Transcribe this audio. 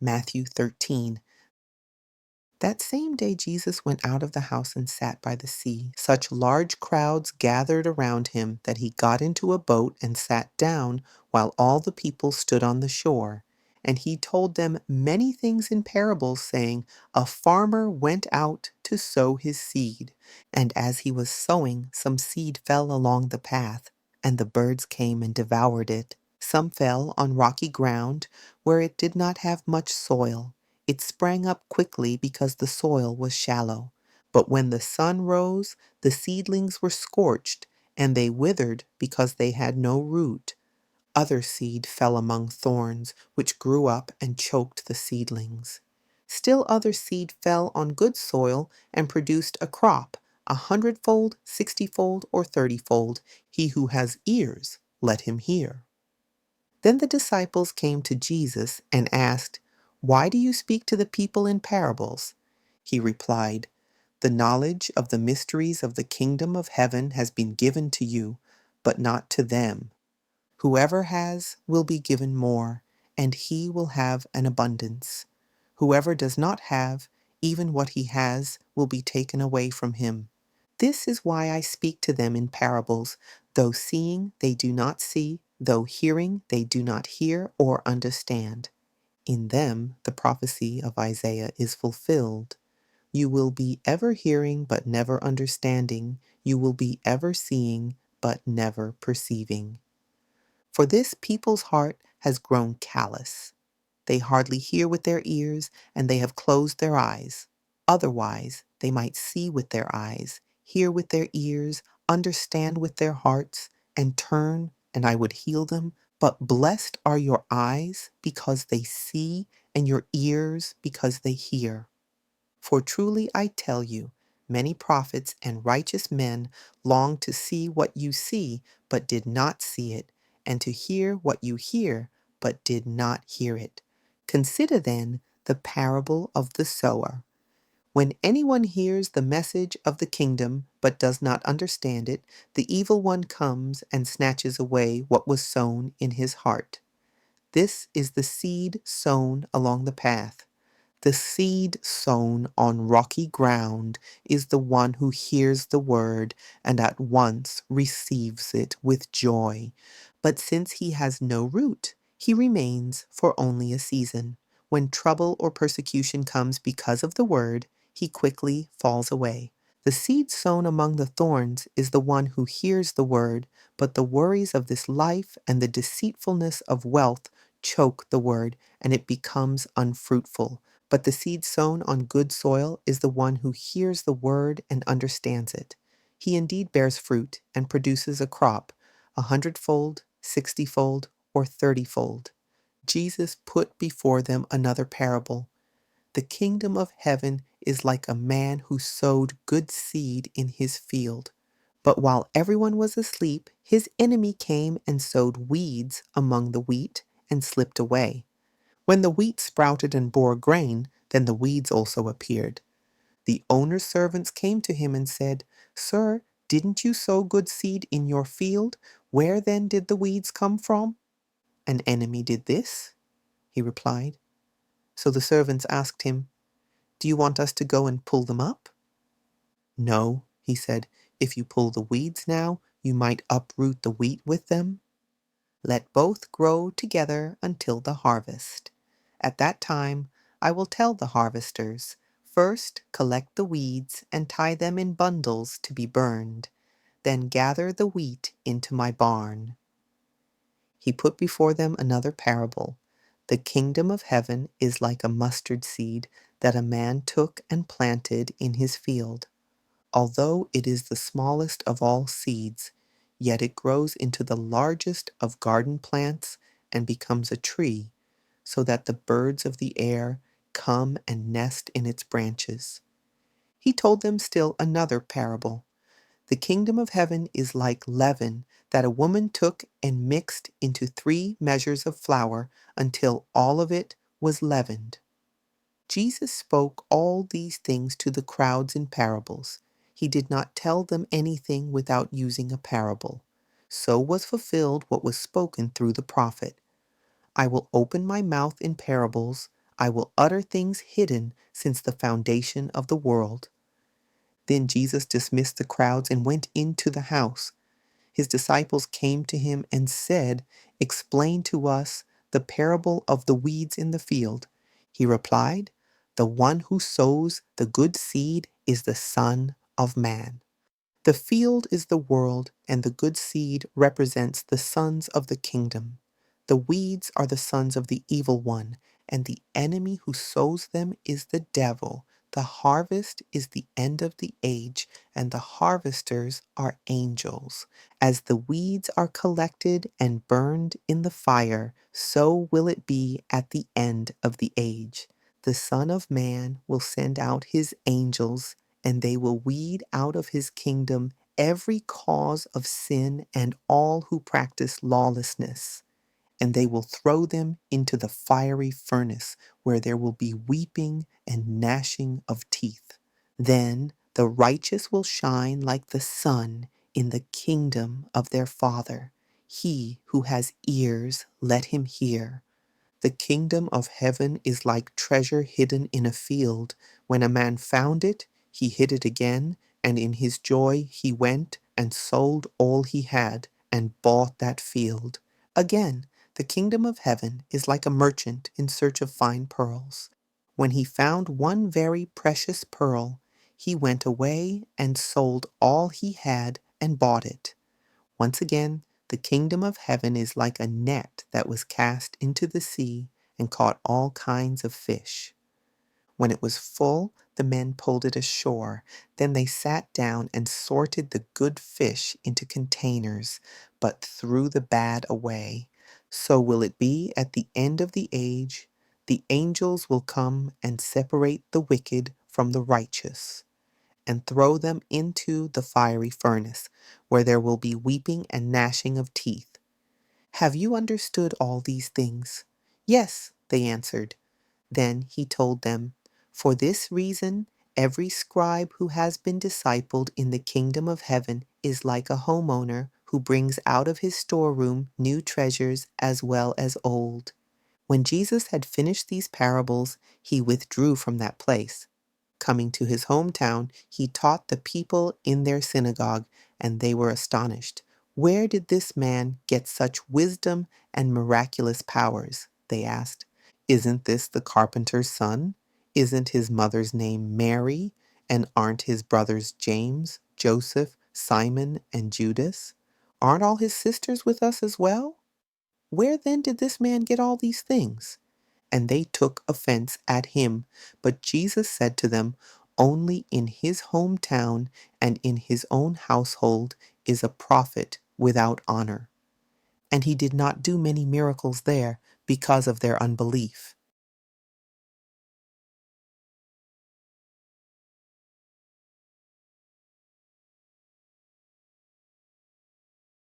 Matthew 13. That same day Jesus went out of the house and sat by the sea. Such large crowds gathered around him that he got into a boat and sat down while all the people stood on the shore. And he told them many things in parables, saying, A farmer went out to sow his seed. And as he was sowing, some seed fell along the path, and the birds came and devoured it. Some fell on rocky ground where it did not have much soil. It sprang up quickly because the soil was shallow. But when the sun rose, the seedlings were scorched, and they withered because they had no root. Other seed fell among thorns, which grew up and choked the seedlings. Still other seed fell on good soil and produced a crop, 100-fold, 60-fold, or 30-fold. He who has ears, let him hear. Then the disciples came to Jesus and asked, Why do you speak to the people in parables? He replied, The knowledge of the mysteries of the kingdom of heaven has been given to you, but not to them. Whoever has will be given more, and he will have an abundance. Whoever does not have, even what he has will be taken away from him. This is why I speak to them in parables. Though seeing, they do not see, though hearing, they do not hear or understand. In them, the prophecy of Isaiah is fulfilled. You will be ever hearing, but never understanding. You will be ever seeing, but never perceiving. For this people's heart has grown callous. They hardly hear with their ears, and they have closed their eyes. Otherwise, they might see with their eyes, hear with their ears, understand with their hearts, and turn, and I would heal them. But blessed are your eyes because they see, and your ears because they hear. For truly I tell you, many prophets and righteous men longed to see what you see, but did not see it, and to hear what you hear, but did not hear it. Consider then the parable of the sower. When anyone hears the message of the kingdom, but does not understand it, the evil one comes and snatches away what was sown in his heart. This is the seed sown along the path. The seed sown on rocky ground is the one who hears the word and at once receives it with joy. But since he has no root, he remains for only a season. When trouble or persecution comes because of the word, he quickly falls away. The seed sown among the thorns is the one who hears the word, but the worries of this life and the deceitfulness of wealth choke the word, and it becomes unfruitful. But the seed sown on good soil is the one who hears the word and understands it. He indeed bears fruit and produces a crop, 100-fold, 60-fold, or 30-fold. Jesus put before them another parable. The kingdom of heaven is like a man who sowed good seed in his field. But while everyone was asleep, his enemy came and sowed weeds among the wheat and slipped away. When the wheat sprouted and bore grain, then the weeds also appeared. The owner's servants came to him and said, Sir, didn't you sow good seed in your field? Where then did the weeds come from? An enemy did this, he replied. So the servants asked him, Do you want us to go and pull them up? No, he said, if you pull the weeds now, you might uproot the wheat with them. Let both grow together until the harvest. At that time, I will tell the harvesters, First collect the weeds and tie them in bundles to be burned. Then gather the wheat into my barn. He put before them another parable. The kingdom of heaven is like a mustard seed that a man took and planted in his field. Although it is the smallest of all seeds, yet it grows into the largest of garden plants and becomes a tree, so that the birds of the air come and nest in its branches. He told them still another parable. The kingdom of heaven is like leaven that a woman took and mixed into 3 measures of flour until all of it was leavened. Jesus spoke all these things to the crowds in parables. He did not tell them anything without using a parable. So was fulfilled what was spoken through the prophet. I will open my mouth in parables. I will utter things hidden since the foundation of the world." Then Jesus dismissed the crowds and went into the house. His disciples came to him and said, "Explain to us the parable of the weeds in the field." He replied, "The one who sows the good seed is the Son of Man. The field is the world, and the good seed represents the sons of the kingdom. The weeds are the sons of the evil one, and the enemy who sows them is the devil. The harvest is the end of the age, and the harvesters are angels. As the weeds are collected and burned in the fire, so will it be at the end of the age. The Son of Man will send out his angels, and they will weed out of his kingdom every cause of sin and all who practice lawlessness, and they will throw them into the fiery furnace, where there will be weeping and gnashing of teeth. Then the righteous will shine like the sun in the kingdom of their Father. He who has ears, let him hear. The kingdom of heaven is like treasure hidden in a field. When a man found it, he hid it again, and in his joy he went and sold all he had and bought that field. Again, the kingdom of heaven is like a merchant in search of fine pearls. When he found one very precious pearl, he went away and sold all he had and bought it. Once again, the kingdom of heaven is like a net that was cast into the sea and caught all kinds of fish. When it was full, the men pulled it ashore. Then they sat down and sorted the good fish into containers, but threw the bad away. So will it be at the end of the age. The angels will come and separate the wicked from the righteous and throw them into the fiery furnace, where there will be weeping and gnashing of teeth. Have you understood all these things?" "Yes," they answered. Then he told them, "For this reason, every scribe who has been discipled in the kingdom of heaven is like a homeowner who brings out of his storeroom new treasures as well as old." When Jesus had finished these parables, he withdrew from that place. Coming to his hometown, he taught the people in their synagogue, and they were astonished. "Where did this man get such wisdom and miraculous powers?" they asked. "Isn't this the carpenter's son? Isn't his mother's name Mary? And aren't his brothers James, Joseph, Simon, and Judas? Aren't all his sisters with us as well? Where then did this man get all these things?" And they took offense at him. But Jesus said to them, "Only in his hometown and in his own household is a prophet without honor." And he did not do many miracles there because of their unbelief.